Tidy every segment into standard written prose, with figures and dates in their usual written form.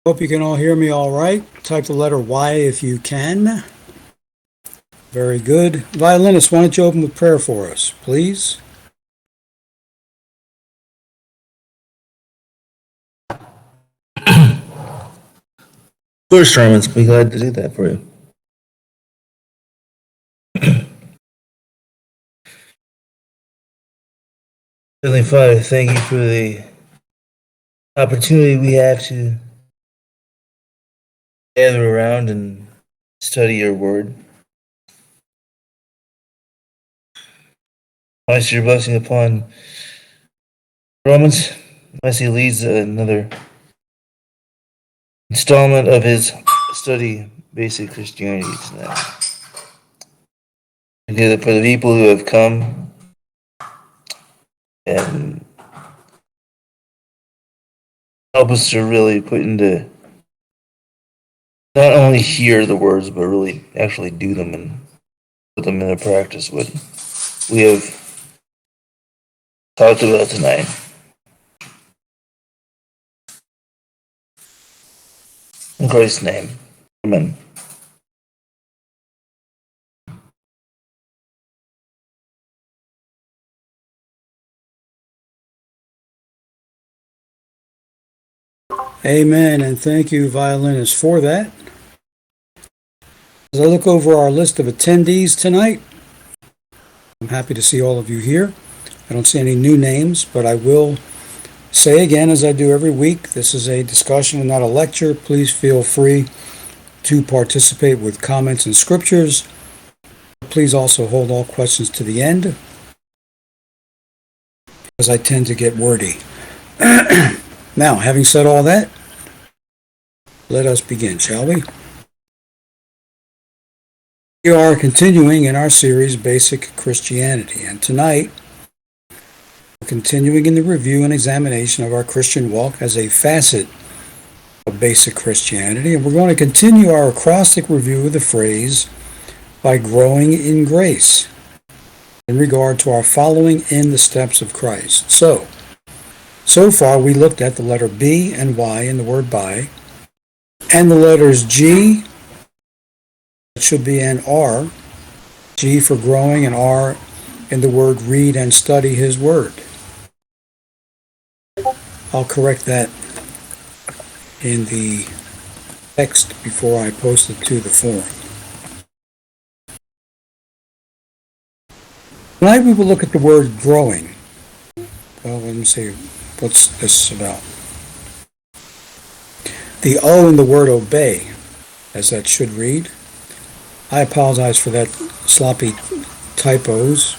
Hope you can all hear me all right. Type the letter Y if you can. Very good. Violinist, why don't you open with prayer for us, please? Of course, Sherman's be glad to do that for you. Heavenly Father, thank you for the opportunity we have to gather around and study your word. I ask your blessing upon Romans as he leads another installment of his study, Basic Christianity, tonight. And for the people who have come and help us to really put into, not only hear the words, but really actually do them and put them into practice, what we have talked about tonight. In Christ's name, amen. Amen, and thank you, violinist, for that. As I look over our list of attendees tonight, I'm happy to see all of you here. I don't see any new names, but I will say again, as I do every week, this is a discussion and not a lecture. Please feel free to participate with comments and scriptures. Please also hold all questions to the end, because I tend to get wordy. Now, having said all that, let us begin, shall we? We are continuing in our series, Basic Christianity, and tonight we're continuing in the review and examination of our Christian walk as a facet of basic Christianity, and we're going to continue our acrostic review of the phrase, by growing in grace, in regard to our following in the steps of Christ. So far we looked at the letter B and Y in the word by, and the letters G, it should be an R, G for growing, and R in the word read and study his word. I'll correct that in the text before I post it to the forum. Tonight we will look at the word growing. Well, let me see, what's this about? The O in the word obey, as that should read. I apologize for that sloppy typos,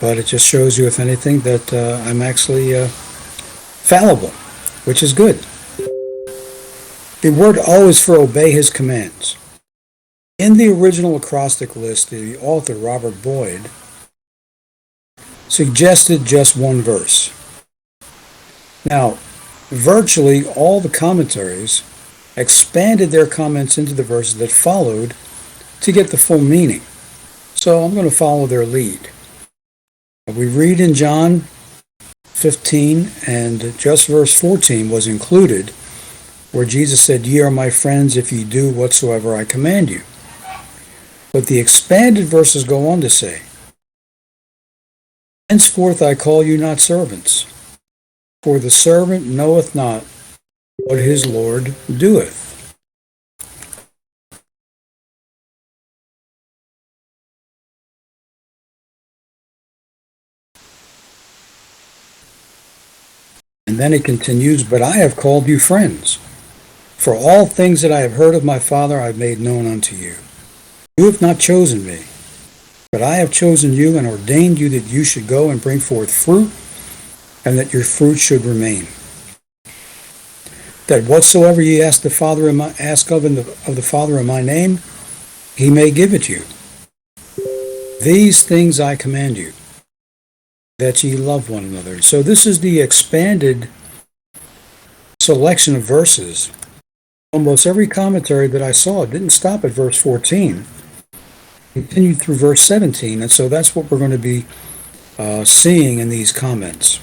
but it just shows you, if anything, that I'm actually fallible, which is good. The word O is for obey his commands. In the original acrostic list, the author, Robert Boyd, suggested just one verse. Now, virtually all the commentaries expanded their comments into the verses that followed to get the full meaning. So I'm going to follow their lead. We read in John 15, and just verse 14 was included, where Jesus said, "Ye are my friends if ye do whatsoever I command you." But the expanded verses go on to say, "Henceforth I call you not servants, for the servant knoweth not what his Lord doeth." And then it continues, "But I have called you friends, for all things that I have heard of my Father I have made known unto you. You have not chosen me, but I have chosen you and ordained you that you should go and bring forth fruit, and that your fruit should remain. That whatsoever ye ask the Father ask of the Father in my name, he may give it you. These things I command you, that ye love one another." So this is the expanded selection of verses. Almost every commentary that I saw didn't stop at verse 14. Continued through verse 17, and so that's what we're going to be seeing in these comments.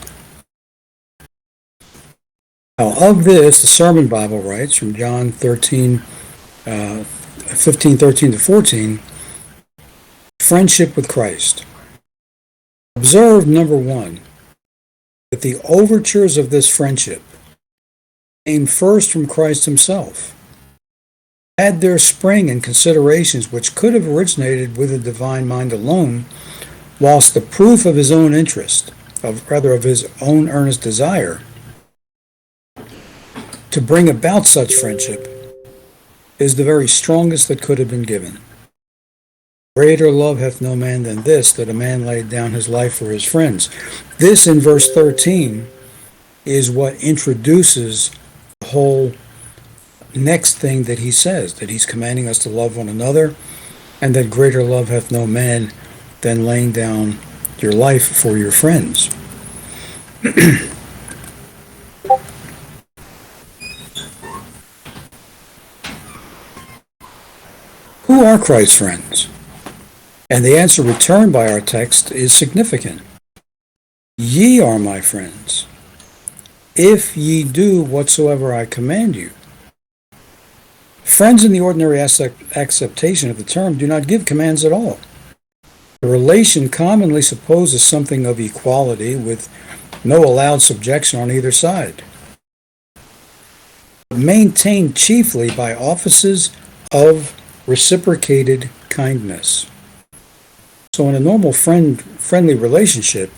Now, of this, the Sermon Bible writes from John 13, 15, 13 to 14, friendship with Christ. Observe, number one, that the overtures of this friendship came first from Christ himself, had their spring in considerations which could have originated with the divine mind alone, whilst the proof of his own interest, of his own earnest desire to bring about such friendship, is the very strongest that could have been given. Greater love hath no man than this, that a man laid down his life for his friends. This, in verse 13, is what introduces the whole next thing that he says, that he's commanding us to love one another, and that greater love hath no man than laying down your life for your friends. Who are Christ's friends? And the answer returned by our text is significant. Ye are my friends, if ye do whatsoever I command you. Friends in the ordinary acceptation of the term do not give commands at all. The relation commonly supposes something of equality with no allowed subjection on either side, maintained chiefly by offices of reciprocated kindness. So in a normal friendly relationship,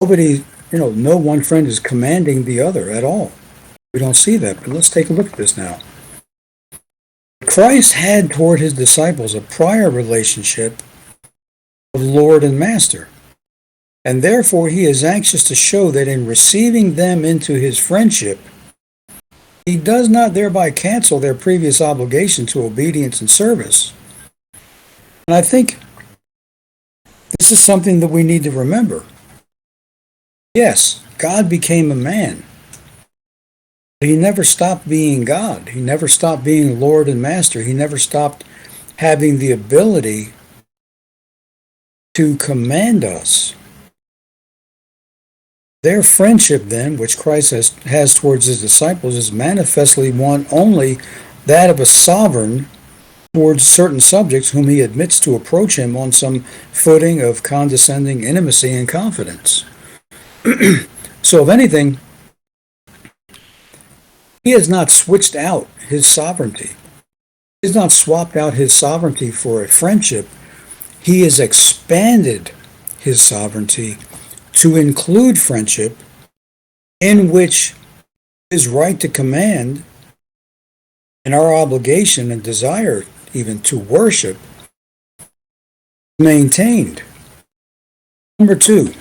no one friend is commanding the other at all. We don't see that, but let's take a look at this now. Christ had toward his disciples a prior relationship of Lord and Master, and therefore he is anxious to show that in receiving them into his friendship, he does not thereby cancel their previous obligation to obedience and service. And I think this is something that we need to remember. Yes, God became a man. He never stopped being God. He never stopped being Lord and Master. He never stopped having the ability to command us. Their friendship, then, which Christ has towards his disciples, is manifestly one only that of a sovereign towards certain subjects whom he admits to approach him on some footing of condescending intimacy and confidence. So, if anything, he has not switched out his sovereignty. He has not swapped out his sovereignty for a friendship. He has expanded his sovereignty to include friendship, in which his right to command and our obligation and desire even to worship maintained. Number two,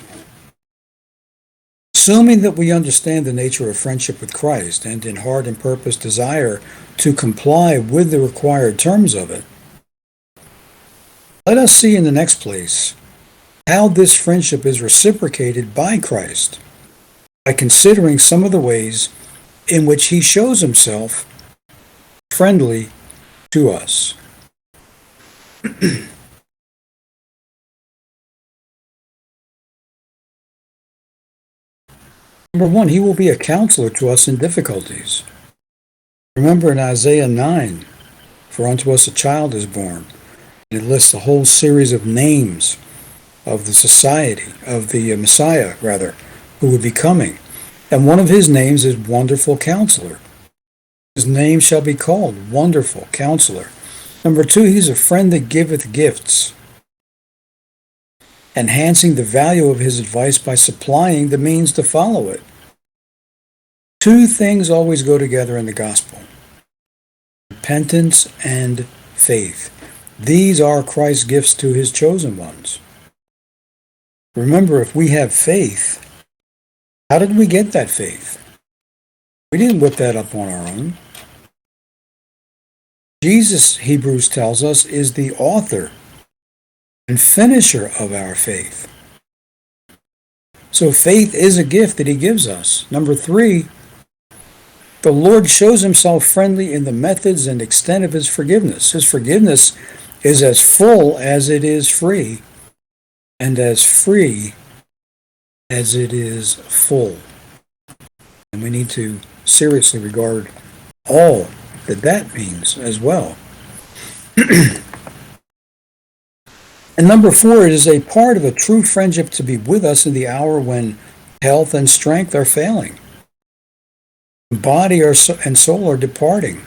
assuming that we understand the nature of friendship with Christ and in heart and purpose desire to comply with the required terms of it, let us see in the next place how this friendship is reciprocated by Christ by considering some of the ways in which he shows himself friendly to us. Number one, he will be a counselor to us in difficulties. Remember in Isaiah 9, for unto us a child is born. And it lists a whole series of names of the society, of the Messiah, who would be coming. And one of his names is Wonderful Counselor. His name shall be called Wonderful Counselor. Number two, he's a friend that giveth gifts, enhancing the value of his advice by supplying the means to follow it. Two things always go together in the gospel: repentance and faith. These are Christ's gifts to his chosen ones. Remember, if we have faith, how did we get that faith? We didn't whip that up on our own. Jesus, Hebrews tells us, is the author and finisher of our faith. So faith is a gift that he gives us. Number three, the Lord shows himself friendly in the methods and extent of his forgiveness. His forgiveness is as full as it is free, and as free as it is full. we need to seriously regard all that that means as well. And number 4, it is a part of a true friendship to be with us in the hour when health and strength are failing. Body and soul are departing,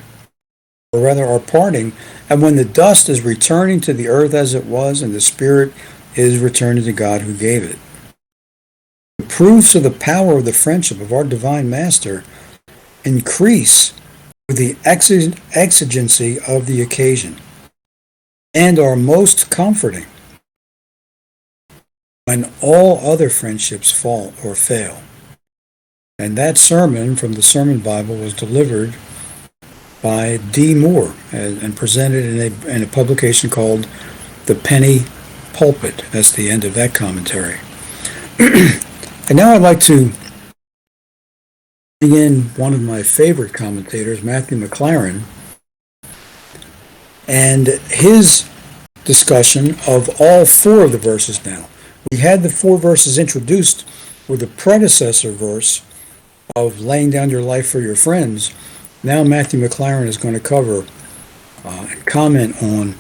or rather are parting, and when the dust is returning to the earth as it was, and the spirit is returning to God who gave it. The proofs of the power of the friendship of our divine master increase with the exigency of the occasion, and are most comforting when all other friendships fall or fail. And that sermon from the Sermon Bible was delivered by D. Moore and presented in a publication called The Penny Pulpit. That's the end of that commentary. And now I'd like to bring in one of my favorite commentators, Matthew McLaren, and his discussion of all 4 of the verses now. We had the 4 verses introduced with the predecessor verse of laying down your life for your friends. Now Matthew McLaren is going to cover and comment on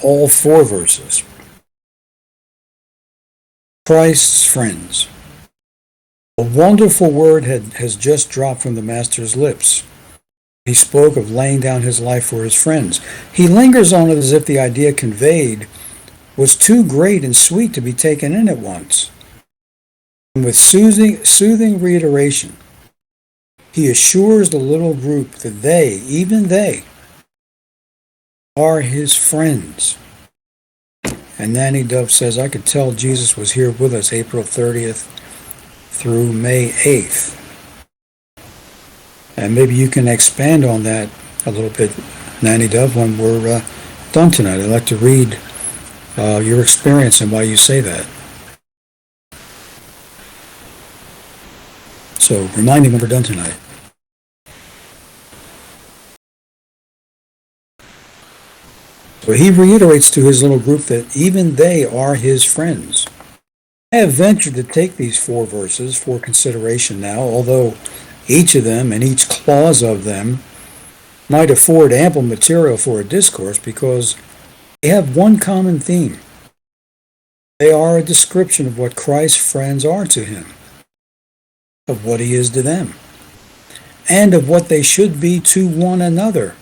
all 4 verses. Christ's friends. A wonderful word has just dropped from the Master's lips. He spoke of laying down his life for his friends. He lingers on it as if the idea conveyed was too great and sweet to be taken in at once. And with soothing reiteration, he assures the little group that they, even they, are his friends. And Nanny Dove says, I could tell Jesus was here with us April 30th through May 8th. And maybe you can expand on that a little bit, Nanny Dove, when we're done tonight. I'd like to read your experience and why you say that. So remind me when we're done tonight. So he reiterates to his little group that even they are his friends. I have ventured to take these 4 verses for consideration now, although each of them and each clause of them might afford ample material for a discourse because they have one common theme. They are a description of what Christ's friends are to him, of what he is to them, and of what they should be to one another.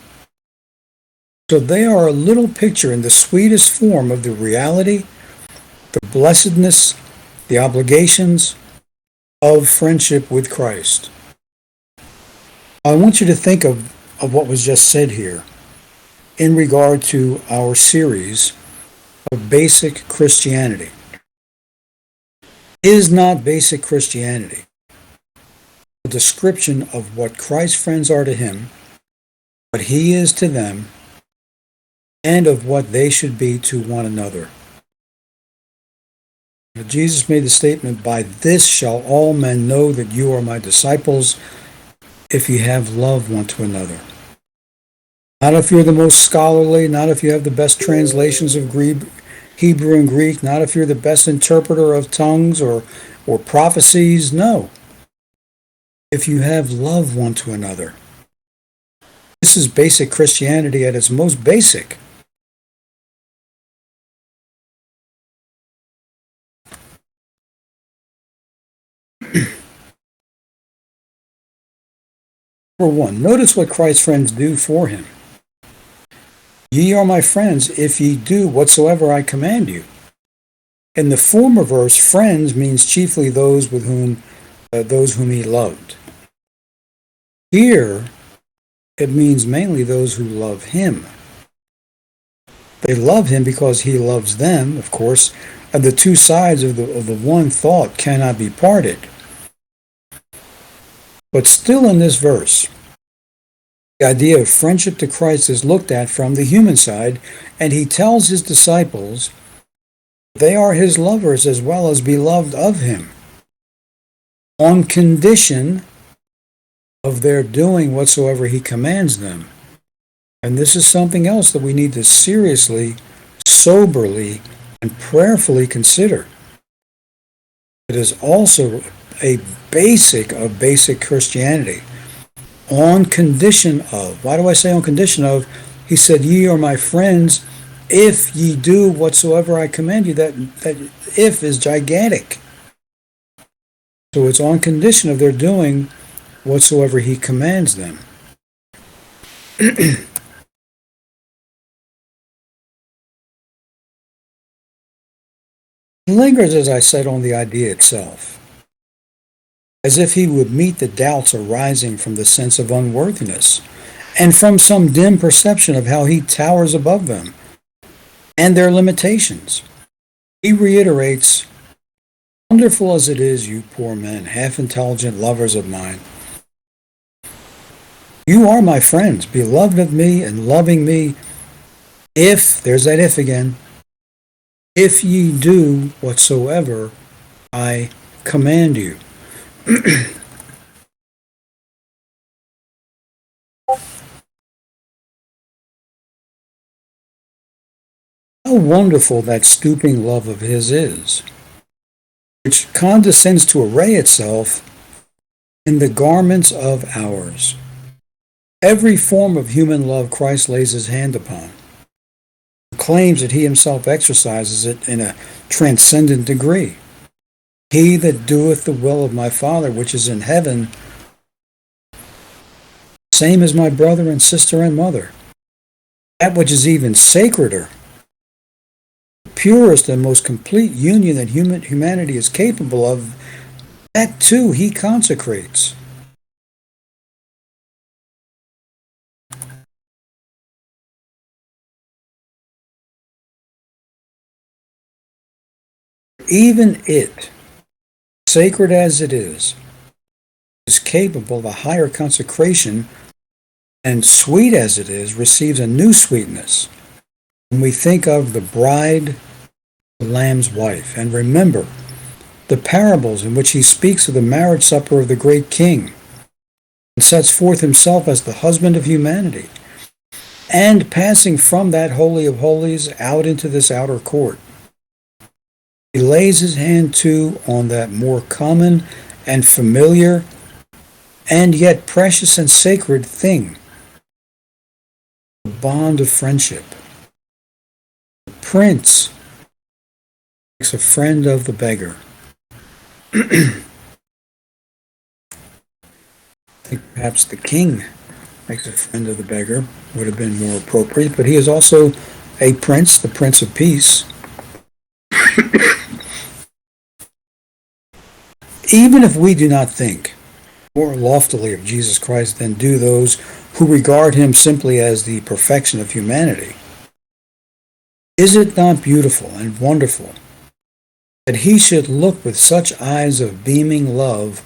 So they are a little picture in the sweetest form of the reality, the blessedness, the obligations of friendship with Christ. I want you to think of what was just said here in regard to our series of basic Christianity. Is not basic Christianity a description of what Christ's friends are to him, what he is to them, and of what they should be to one another? Jesus made the statement, by this shall all men know that you are my disciples, if you have love one to another. Not if you're the most scholarly, not if you have the best translations of Hebrew and Greek, not if you're the best interpreter of tongues or prophecies, no. If you have love one to another. This is basic Christianity at its most basic. Number 1, notice what Christ's friends do for him. Ye are my friends if ye do whatsoever I command you. In the former verse, friends means chiefly those whom he loved. Here, it means mainly those who love him. They love him because he loves them, of course, and the two sides of the one thought cannot be parted. But still in this verse, the idea of friendship to Christ is looked at from the human side, and he tells his disciples they are his lovers as well as beloved of him, on condition of their doing whatsoever he commands them. And this is something else that we need to seriously, soberly, and prayerfully consider. It is also a basic of basic Christianity. On condition of. Why do I say on condition of? He said, ye are my friends if ye do whatsoever I command you. That if is gigantic. So it's on condition of their doing whatsoever he commands them. He lingers, as I said, on the idea itself, as if he would meet the doubts arising from the sense of unworthiness and from some dim perception of how he towers above them and their limitations. He reiterates, wonderful as it is, you poor men, half-intelligent lovers of mine, you are my friends, beloved of me and loving me, if, there's that if again, if ye do whatsoever I command you. How wonderful that stooping love of his is, which condescends to array itself in the garments of ours. Every form of human love Christ lays his hand upon, claims that he himself exercises it in a transcendent degree. He that doeth the will of my Father which is in heaven, same as my brother and sister and mother. That which is even sacreder, the purest and most complete union that humanity is capable of, that too he consecrates. Even it, sacred as it is capable of a higher consecration, and sweet as it is, receives a new sweetness when we think of the bride, the Lamb's wife, and remember the parables in which he speaks of the marriage supper of the great King, and sets forth himself as the husband of humanity, and passing from that Holy of Holies out into this outer court, he lays his hand too on that more common and familiar and yet precious and sacred thing, the bond of friendship. The prince makes a friend of the beggar. I think perhaps the king makes a friend of the beggar would have been more appropriate, but he is also a prince, the Prince of Peace. Even if we do not think more loftily of Jesus Christ than do those who regard him simply as the perfection of humanity, is it not beautiful and wonderful that he should look with such eyes of beaming love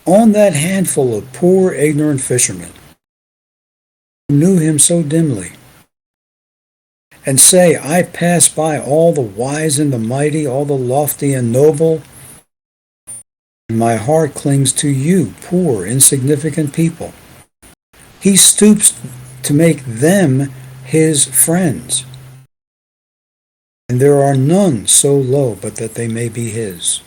on that handful of poor ignorant fishermen who knew him so dimly, and say, I pass by all the wise and the mighty, all the lofty and noble, and my heart clings to you, poor, insignificant people. He stoops to make them his friends. And there are none so low but that they may be his.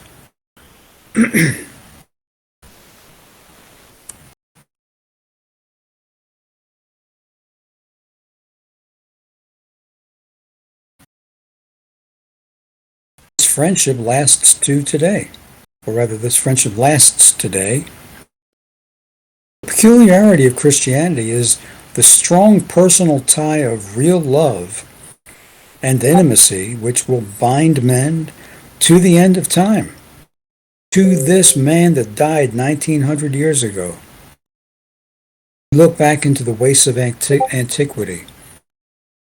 This friendship lasts to today. Or rather, this friendship lasts today. The peculiarity of Christianity is the strong personal tie of real love and intimacy which will bind men to the end of time, to this man that died 1900 years ago. Look back into the wastes of antiquity.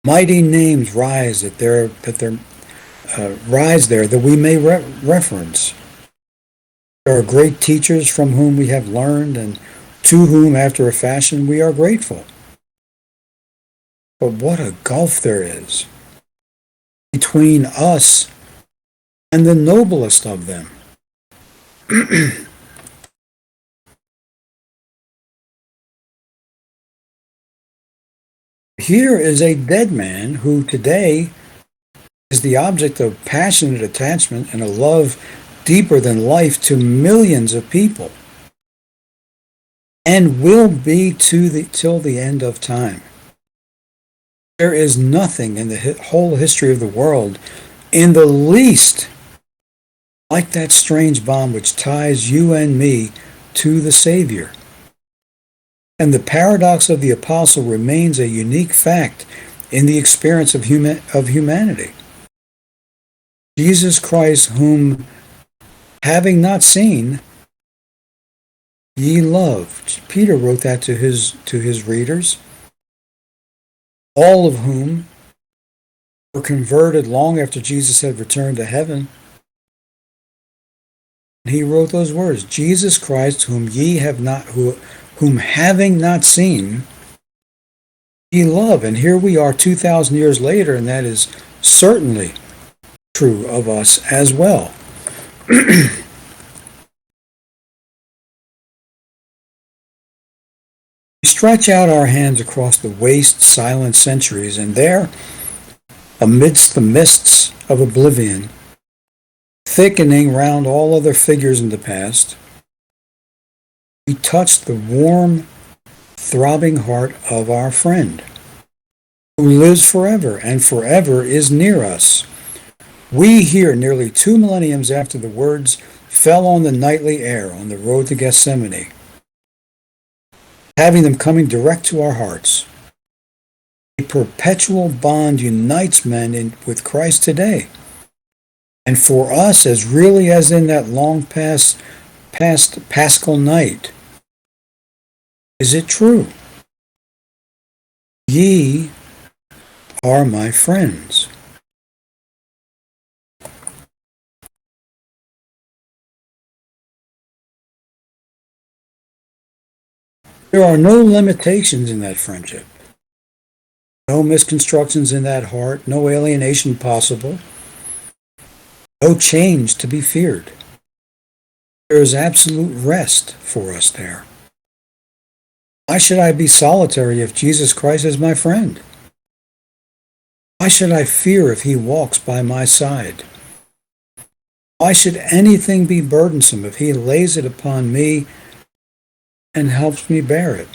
Mighty names rise rise there that we may reference. There are great teachers from whom we have learned and to whom, after a fashion, we are grateful. But what a gulf there is between us and the noblest of them. Here is a dead man who today is the object of passionate attachment and a love deeper than life to millions of people, and will be till the end of time. There is nothing in the whole history of the world in the least like that strange bond which ties you and me to the Savior. And the paradox of the apostle remains a unique fact in the experience of humanity. Jesus Christ, whom having not seen, ye loved. Peter wrote that to his readers, all of whom were converted long after Jesus had returned to heaven. He wrote those words, Jesus Christ, whom having not seen, ye love. And here we are 2,000 years later, and that is certainly true of us as well. We stretch out our hands across the waste, silent centuries, and there, amidst the mists of oblivion, thickening round all other figures in the past, we touch the warm, throbbing heart of our friend, who lives forever and forever is near us. We hear nearly 2 millenniums after the words fell on the nightly air on the road to Gethsemane, having them coming direct to our hearts. A perpetual bond unites men with Christ today. And for us, as really as in that long past Paschal night, is it true? Ye are my friends. There are no limitations in that friendship, no misconstructions in that heart, no alienation possible, no change to be feared. There is absolute rest for us there. Why should I be solitary if Jesus Christ is my friend? Why should I fear if he walks by my side? Why should anything be burdensome if he lays it upon me and helps me bear it?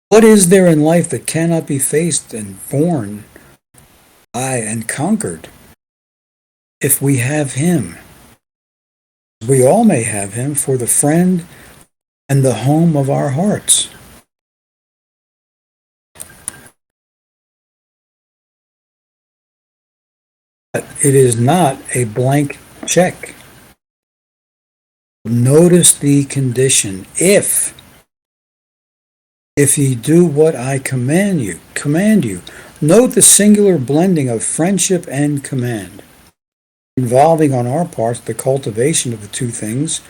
What is there in life that cannot be faced and borne, and conquered, if we have him? We all may have him for the friend and the home of our hearts. But it is not a blank check. Notice the condition. If ye do what I command you. Note the singular blending of friendship and command, involving on our part the cultivation of the two things,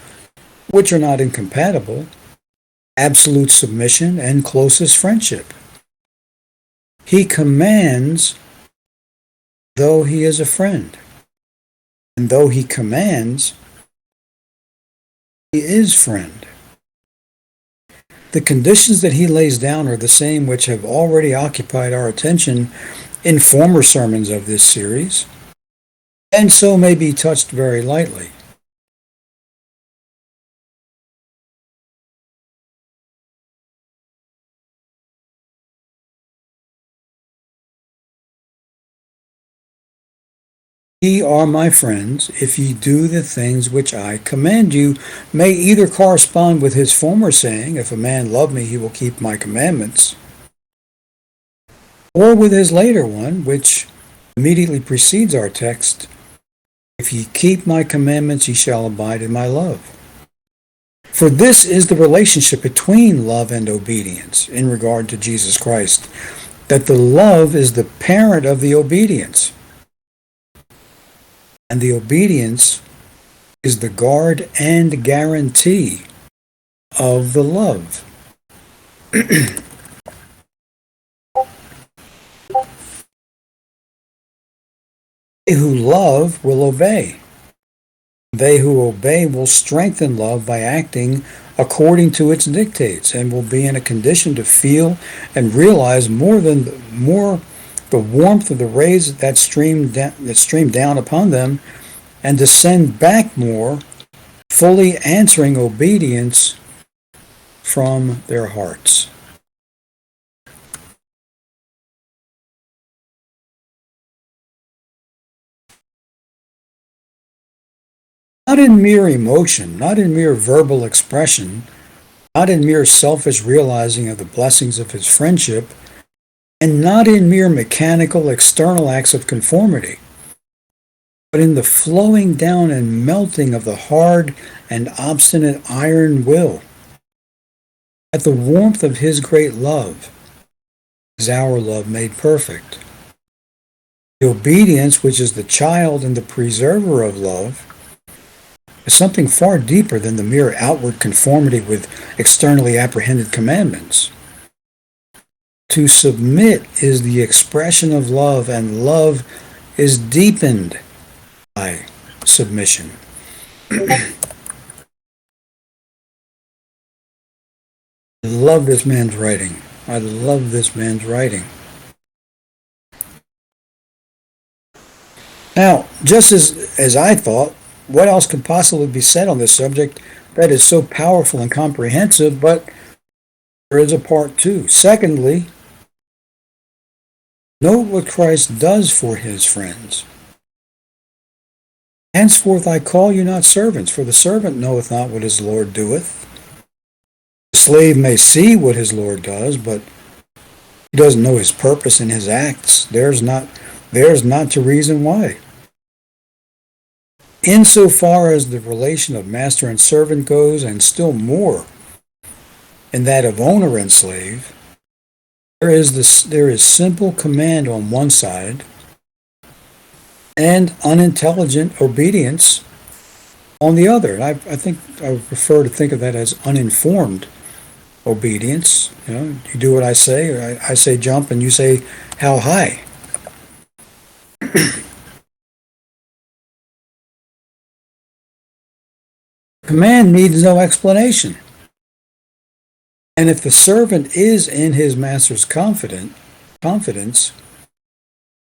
which are not incompatible: absolute submission and closest friendship. He commands, though he is a friend, and though he commands, he is friend. The conditions that he lays down are the same which have already occupied our attention in former sermons of this series, and so may be touched very lightly. Ye are my friends, if ye do the things which I command you, may either correspond with his former saying, if a man love me, he will keep my commandments, or with his later one, which immediately precedes our text, if ye keep my commandments, ye shall abide in my love. For this is the relationship between love and obedience in regard to Jesus Christ, that the love is the parent of the obedience, and the obedience is the guard and guarantee of the love. They who love will obey. They who obey will strengthen love by acting according to its dictates, and will be in a condition to feel and realize more the warmth of the rays that stream down upon them and to send back more, fully answering obedience from their hearts. Not in mere emotion, not in mere verbal expression, not in mere selfish realizing of the blessings of his friendship, and not in mere mechanical external acts of conformity, but in the flowing down and melting of the hard and obstinate iron will. At the warmth of his great love is our love made perfect. The obedience, which is the child and the preserver of love, is something far deeper than the mere outward conformity with externally apprehended commandments. To submit is the expression of love, and love is deepened by submission. I love this man's writing. I love this man's writing. Now, just as I thought, what else could possibly be said on this subject that is so powerful and comprehensive? But there is a part two. Secondly, note what Christ does for his friends. Henceforth I call you not servants, for the servant knoweth not what his Lord doeth. The slave may see what his Lord does, but he doesn't know his purpose and his acts. There's not to reason why. Insofar as the relation of master and servant goes, and still more in that of owner and slave, there is simple command on one side and unintelligent obedience on the other. And I think I would prefer to think of that as uninformed obedience. You do what I say, or I say jump and you say how high. Command needs no explanation. And if the servant is in his master's confidence,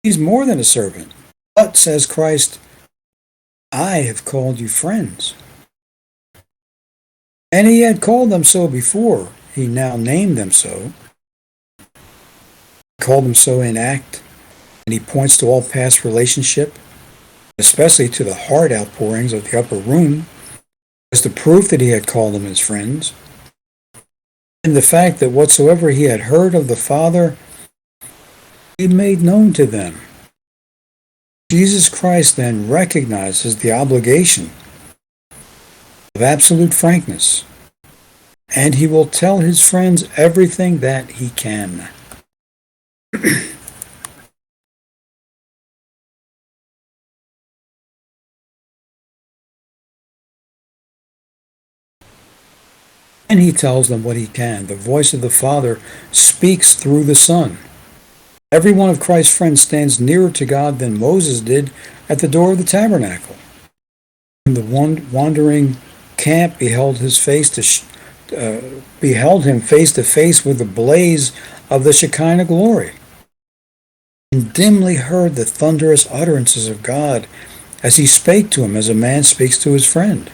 he's more than a servant. But, says Christ, I have called you friends. And he had called them so before. He now named them so. He called them so in act. And he points to all past relationship, especially to the heart outpourings of the upper room, as the proof that he had called them his friends, and the fact that whatsoever he had heard of the Father, he made known to them. Jesus Christ then recognizes the obligation of absolute frankness, and he will tell his friends everything that he can. And he tells them what he can. The voice of the Father speaks through the Son. Every one of Christ's friends stands nearer to God than Moses did at the door of the tabernacle. And the wandering camp beheld him face to face with the blaze of the Shekinah glory, and dimly heard the thunderous utterances of God as he spake to him as a man speaks to his friend.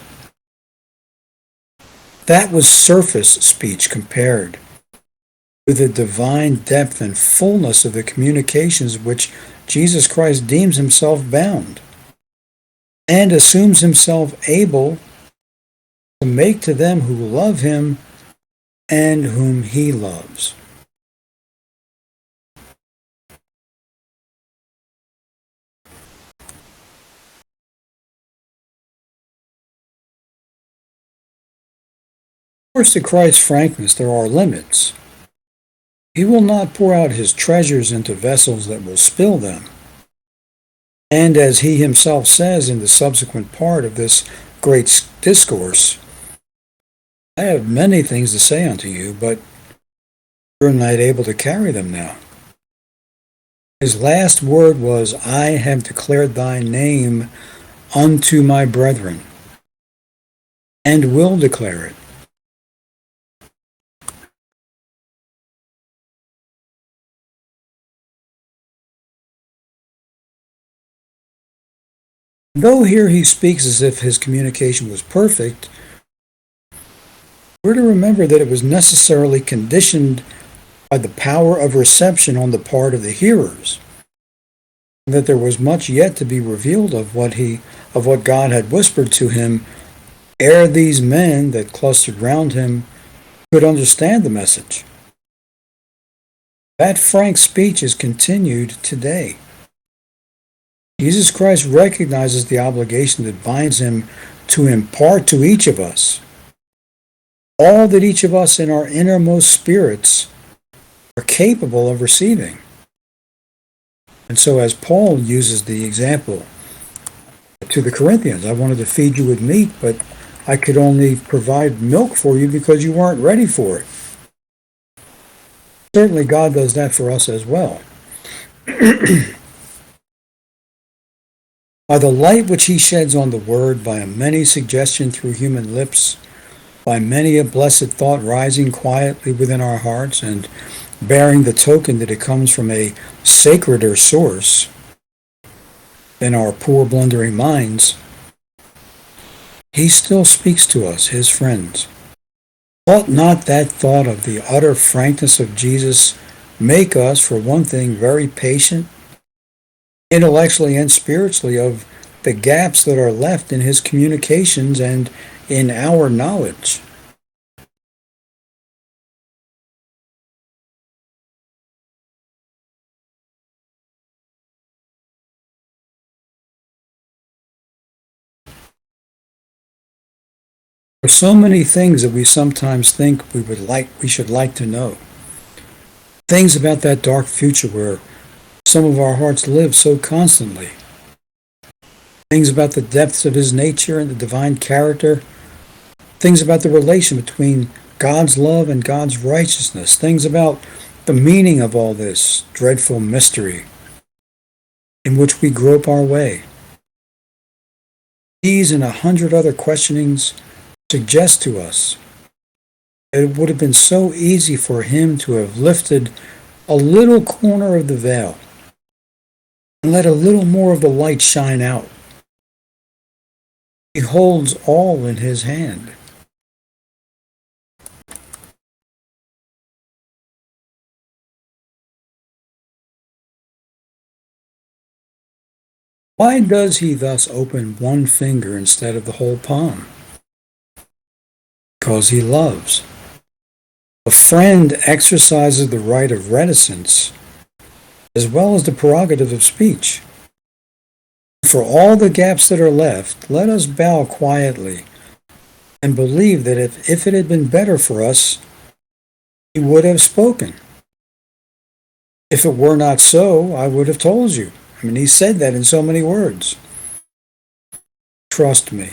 That was surface speech compared with the divine depth and fullness of the communications which Jesus Christ deems himself bound and assumes himself able to make to them who love him and whom he loves. Of course, to Christ's frankness there are limits. He will not pour out his treasures into vessels that will spill them. And as he himself says in the subsequent part of this great discourse, I have many things to say unto you, but you're not able to carry them now. His last word was, I have declared thy name unto my brethren, and will declare it. Though here he speaks as if his communication was perfect, we're to remember that it was necessarily conditioned by the power of reception on the part of the hearers, and that there was much yet to be revealed of what God had whispered to him ere these men that clustered round him could understand the message. That frank speech is continued today. Jesus Christ recognizes the obligation that binds him to impart to each of us all that each of us in our innermost spirits are capable of receiving. And so, as Paul uses the example to the Corinthians, I wanted to feed you with meat, but I could only provide milk for you because you weren't ready for it. Certainly, God does that for us as well. By the light which he sheds on the word, by a many suggestion through human lips, by many a blessed thought rising quietly within our hearts and bearing the token that it comes from a sacreder source than our poor blundering minds, he still speaks to us, his friends. Ought not that thought of the utter frankness of Jesus make us, for one thing, very patient, intellectually and spiritually, of the gaps that are left in his communications and in our knowledge? There are so many things that we sometimes think we should like to know. Things about that dark future where some of our hearts live so constantly. Things about the depths of his nature and the divine character. Things about the relation between God's love and God's righteousness. Things about the meaning of all this dreadful mystery in which we grope our way. These and 100 other questionings suggest to us that it would have been so easy for him to have lifted a little corner of the veil and let a little more of the light shine out. He holds all in his hand. Why does he thus open one finger instead of the whole palm? Because he loves. A friend exercises the right of reticence as well as the prerogative of speech. For all the gaps that are left, let us bow quietly and believe that if it had been better for us, he would have spoken. If it were not so, I would have told you. I mean, he said that in so many words. Trust me.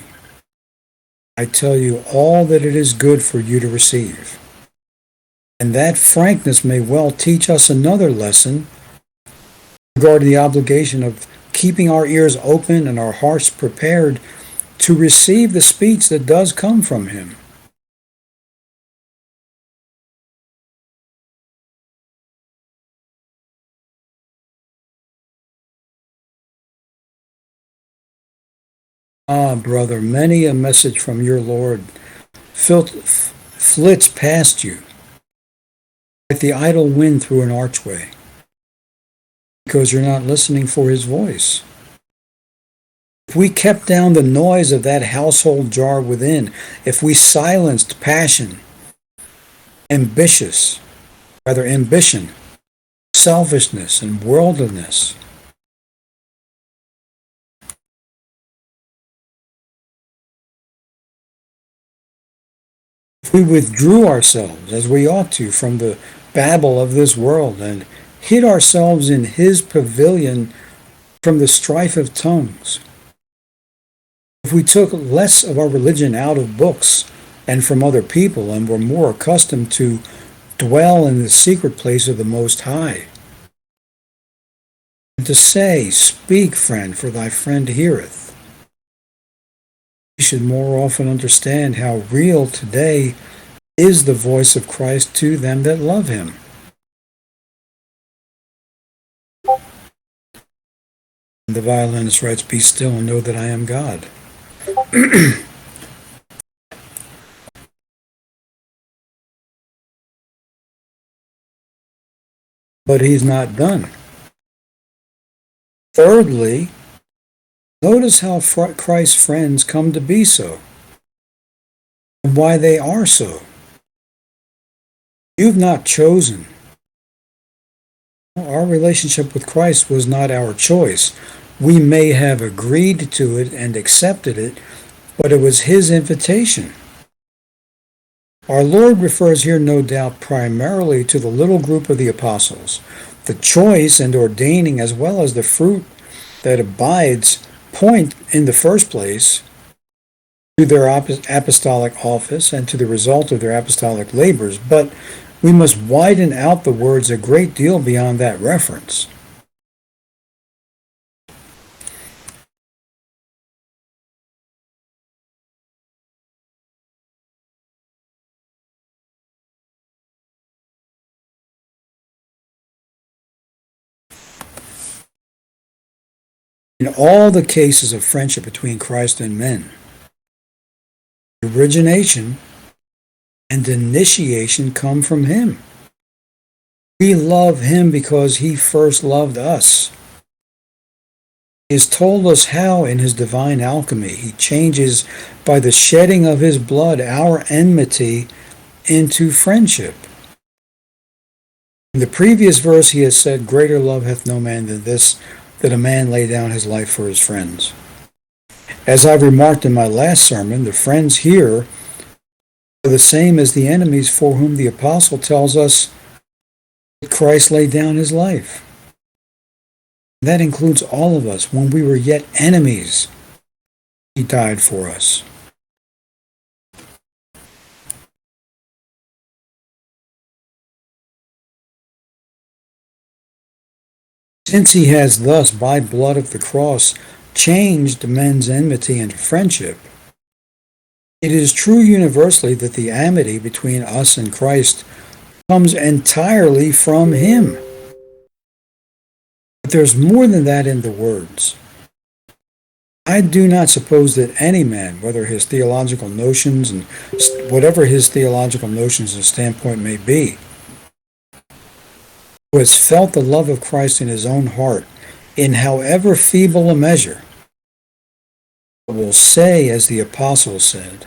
I tell you all that it is good for you to receive. And that frankness may well teach us another lesson regarding the obligation of keeping our ears open and our hearts prepared to receive the speech that does come from him. Ah, brother, many a message from your Lord flits past you like the idle wind through an archway because you're not listening for his voice. If we kept down the noise of that household jar within, if we silenced passion, ambition, selfishness, and worldliness, if we withdrew ourselves, as we ought to, from the babble of this world and hid ourselves in his pavilion from the strife of tongues, if we took less of our religion out of books and from other people and were more accustomed to dwell in the secret place of the Most High, and to say, "Speak, friend, for thy friend heareth," we should more often understand how real today is the voice of Christ to them that love him. The violinist writes, "Be still and know that I am God." But he's not done. Thirdly, notice how Christ's friends come to be so, and why they are so. You've not chosen. Our relationship with Christ was not our choice. We may have agreed to it and accepted it, but it was his invitation. Our Lord refers here, no doubt, primarily to the little group of the apostles. The choice and ordaining, as well as the fruit that abides, point in the first place to their apostolic office and to the result of their apostolic labors, but we must widen out the words a great deal beyond that reference. In all the cases of friendship between Christ and men, origination and initiation come from him. We love him because he first loved us. He has told us how in his divine alchemy he changes by the shedding of his blood our enmity into friendship. In the previous verse he has said, "Greater love hath no man than this, that a man lay down his life for his friends." As I remarked in my last sermon, the friends here are the same as the enemies for whom the apostle tells us that Christ laid down his life. That includes all of us. When we were yet enemies, he died for us. Since he has thus, by blood of the cross, changed men's enmity into friendship, it is true universally that the amity between us and Christ comes entirely from him. But there's more than that in the words. I do not suppose that any man, whether his theological notions and whatever his theological notions and standpoint may be, who has felt the love of Christ in his own heart, in however feeble a measure, will say, as the apostle said,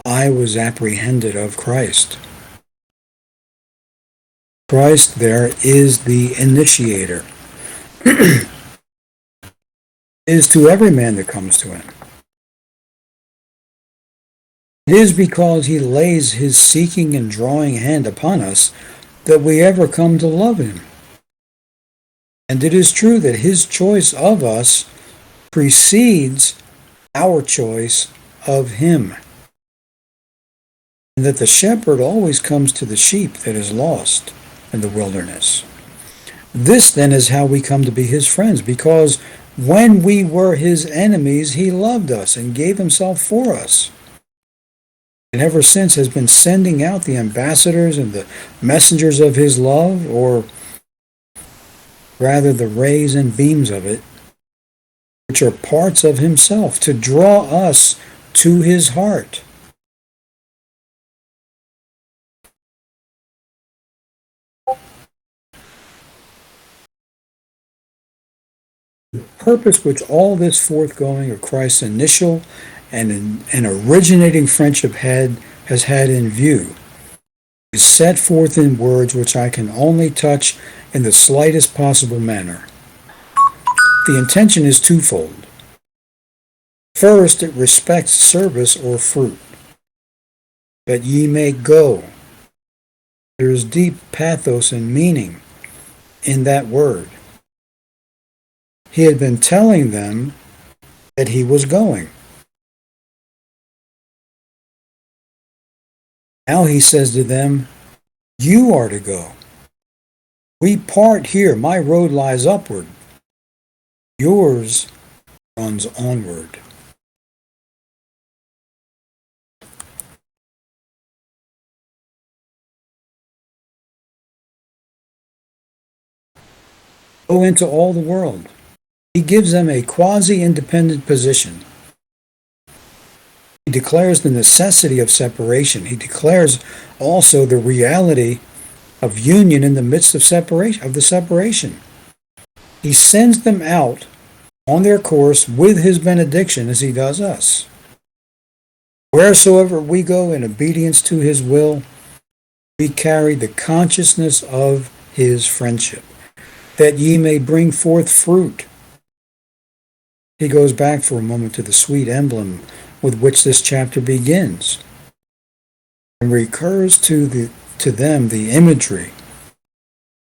"I was apprehended of Christ." Christ there is the initiator. It is to every man that comes to him. It is because he lays his seeking and drawing hand upon us that we ever come to love him. And it is true that his choice of us precedes our choice of him, and that the shepherd always comes to the sheep that is lost in the wilderness. This then is how we come to be his friends, because when we were his enemies, he loved us and gave himself for us. And ever since has been sending out the ambassadors and the messengers of his love, or rather the rays and beams of it, which are parts of himself, to draw us to his heart. The purpose which all this forthgoing of Christ's initial and originating friendship has had in view is set forth in words which I can only touch in the slightest possible manner. The intention is twofold. First, it respects service or fruit. That ye may go. There is deep pathos and meaning in that word. He had been telling them that he was going. Now he says to them, you are to go. We part here. My road lies upward. Yours runs onward. Go into all the world. He gives them a quasi-independent position. He declares the necessity of separation. He declares also the reality of union in the midst of the separation. He sends them out on their course with his benediction as he does us. Wheresoever we go in obedience to his will, we carry the consciousness of his friendship, that ye may bring forth fruit. He goes back for a moment to the sweet emblem with which this chapter begins, and recurs to them the imagery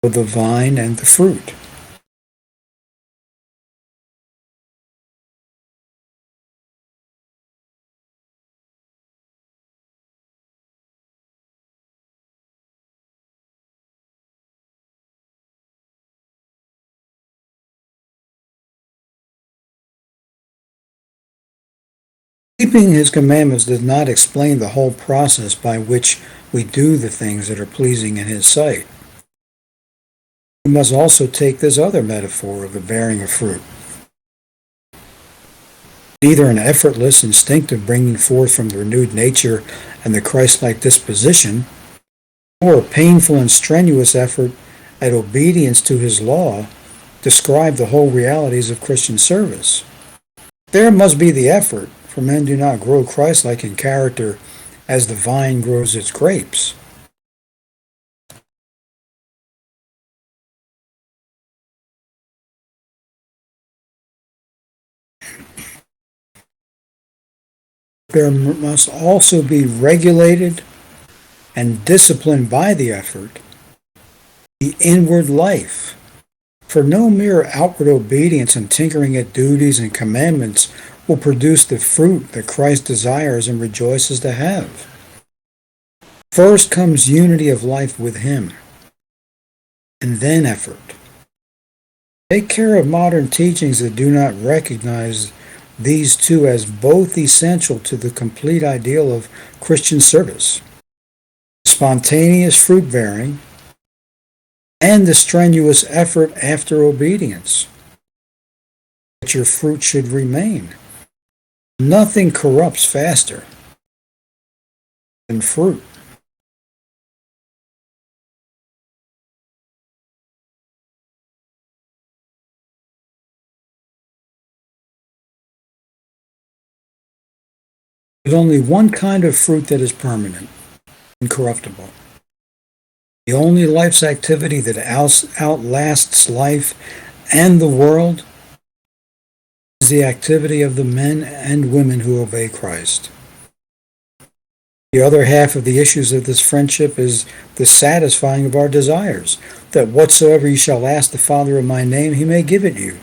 of the vine and the fruit. Keeping his commandments does not explain the whole process by which we do the things that are pleasing in his sight. We must also take this other metaphor of the bearing of fruit. Neither an effortless, instinctive bringing forth from the renewed nature and the Christ-like disposition, nor a painful and strenuous effort at obedience to his law describe the whole realities of Christian service. There must be the effort, for men do not grow Christ-like in character as the vine grows its grapes. There must also be regulated and disciplined by the effort the inward life. For no mere outward obedience and tinkering at duties and commandments will produce the fruit that Christ desires and rejoices to have. First comes unity of life with him, and then effort. Take care of modern teachings that do not recognize these two as both essential to the complete ideal of Christian service: spontaneous fruit-bearing and the strenuous effort after obedience, that your fruit should remain. Nothing corrupts faster than fruit. There's only one kind of fruit that is permanent, incorruptible. The only life's activity that outlasts life and the world is the activity of the men and women who obey Christ. The other half of the issues of this friendship is the satisfying of our desires, that whatsoever you shall ask the Father in my name, he may give it you.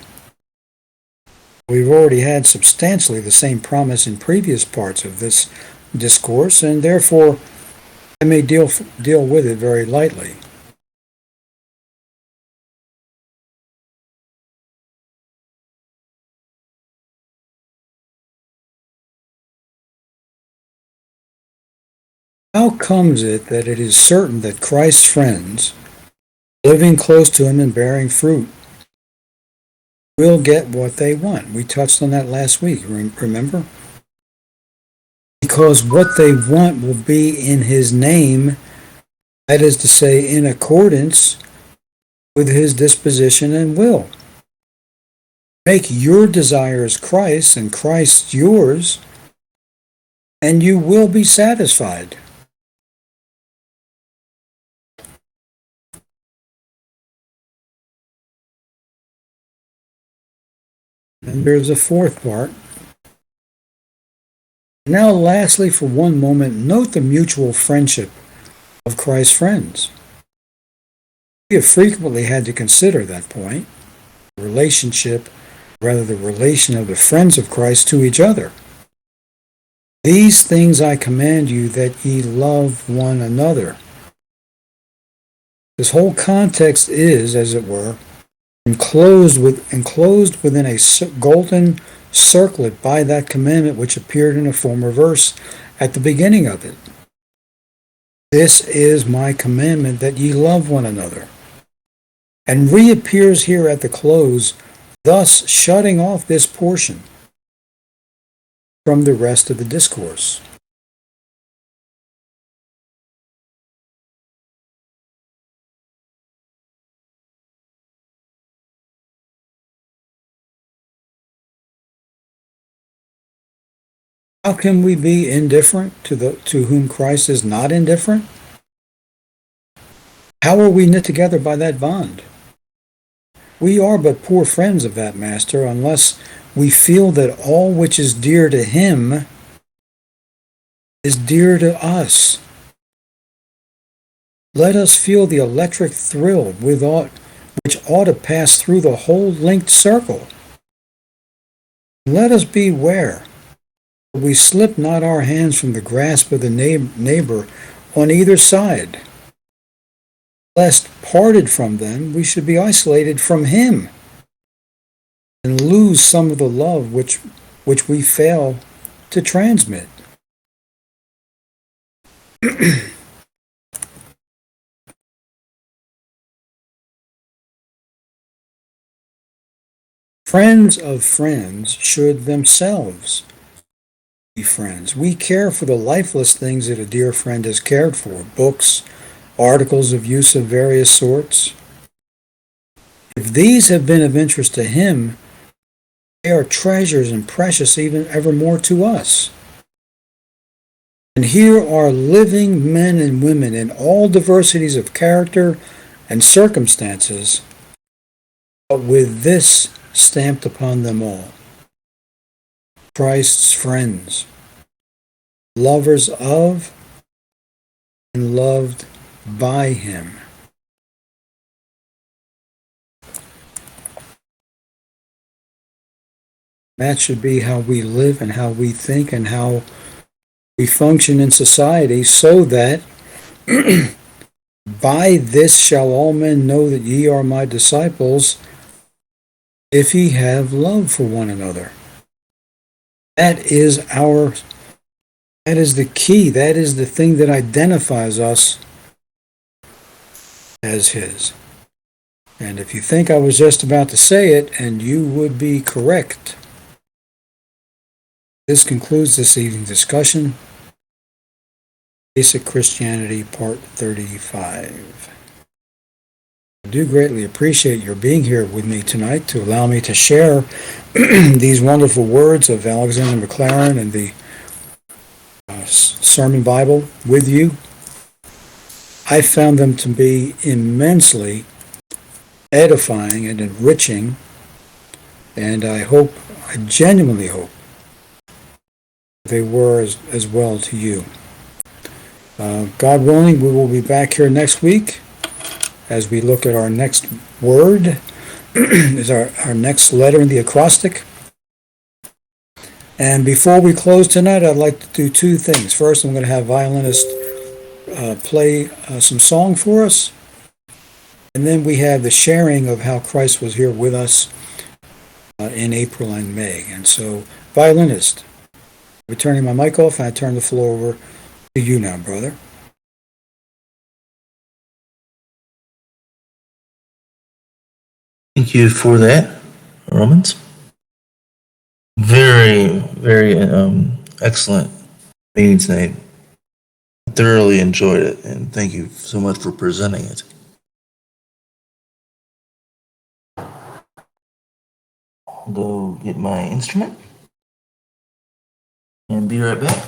We've already had substantially the same promise in previous parts of this discourse, and therefore I may deal with it very lightly. How comes it that it is certain that Christ's friends, living close to him and bearing fruit, will get what they want? We touched on that last week, remember? Because what they want will be in his name, that is to say, in accordance with his disposition and will. Make your desires Christ and Christ yours, and you will be satisfied. And there's a fourth part. Now, lastly, for one moment, note the mutual friendship of Christ's friends. We have frequently had to consider that point, the relation of the friends of Christ to each other. These things I command you, that ye love one another. This whole context is, as it were, enclosed within a golden circlet by that commandment which appeared in a former verse at the beginning of it. This is my commandment, that ye love one another. And reappears here at the close, thus shutting off this portion from the rest of the discourse. How can we be indifferent to whom Christ is not indifferent? How are we knit together by that bond? We are but poor friends of that Master unless we feel that all which is dear to him is dear to us. Let us feel the electric thrill which ought to pass through the whole linked circle. Let us beware that we slip not our hands from the grasp of the neighbor on either side, lest parted from them we should be isolated from him and lose some of the love which we fail to transmit. Friends of friends should themselves be friends. We care for the lifeless things that a dear friend has cared for, books, articles of use of various sorts. If these have been of interest to him, they are treasures and precious even evermore to us. And here are living men and women in all diversities of character and circumstances, but with this stamped upon them all: Christ's friends, lovers of and loved by him. That should be how we live and how we think and how we function in society, so that by this shall all men know that ye are my disciples, if ye have love for one another. That is the key. That is the thing that identifies us as his. And if you think I was just about to say it, and you would be correct. This concludes this evening's discussion. Basic Christianity, Part 35. I do greatly appreciate your being here with me tonight to allow me to share these wonderful words of Alexander McLaren and the Sermon Bible with you. I found them to be immensely edifying and enriching, and I genuinely hope they were as well to you. God willing, we will be back here next week as we look at our next word, is our next letter in the acrostic. And before we close tonight, I'd like to do two things. First, I'm going to have violinist play some song for us. And then we have the sharing of how Christ was here with us in April and May. And so, violinist, I'm turning my mic off, and I turn the floor over to you now, brother. Thank you for that, Romans. Very, very excellent meeting tonight. Thoroughly enjoyed it, and thank you so much for presenting it. I'll go get my instrument and be right back.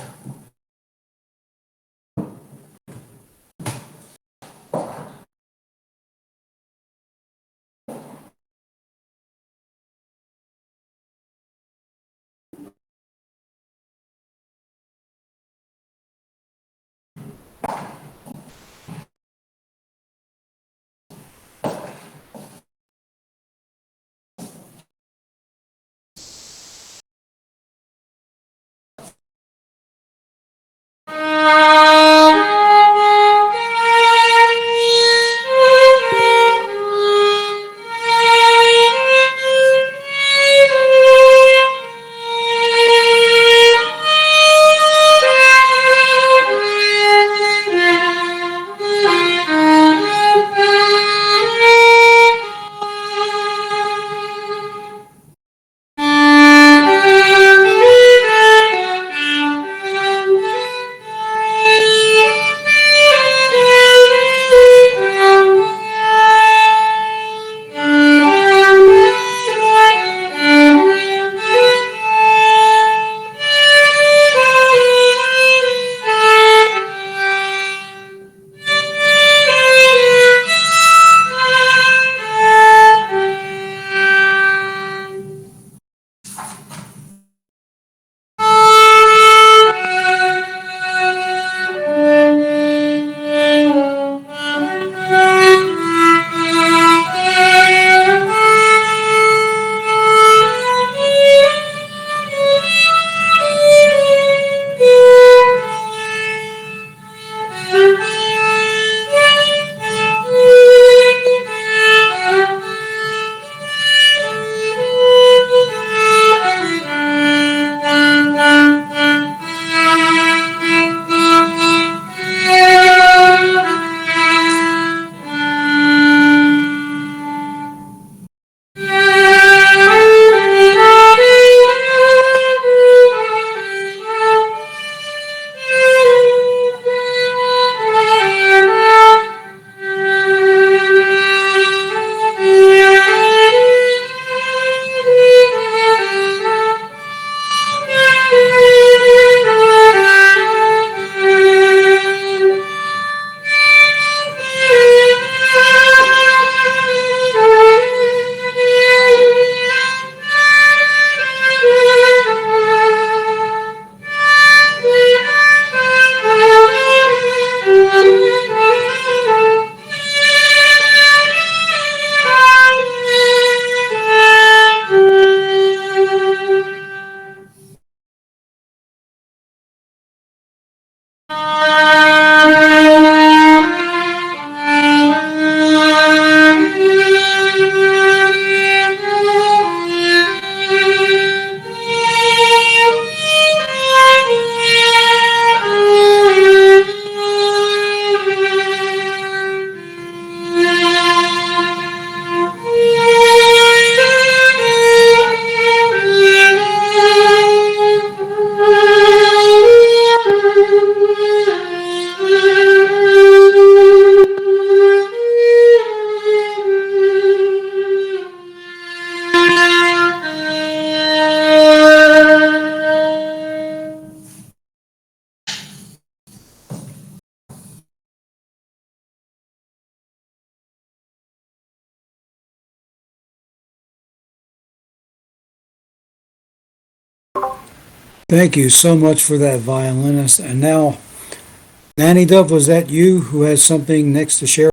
Thank you so much for that, violinist. And now, Nanny Dove, was that you who has something next to share?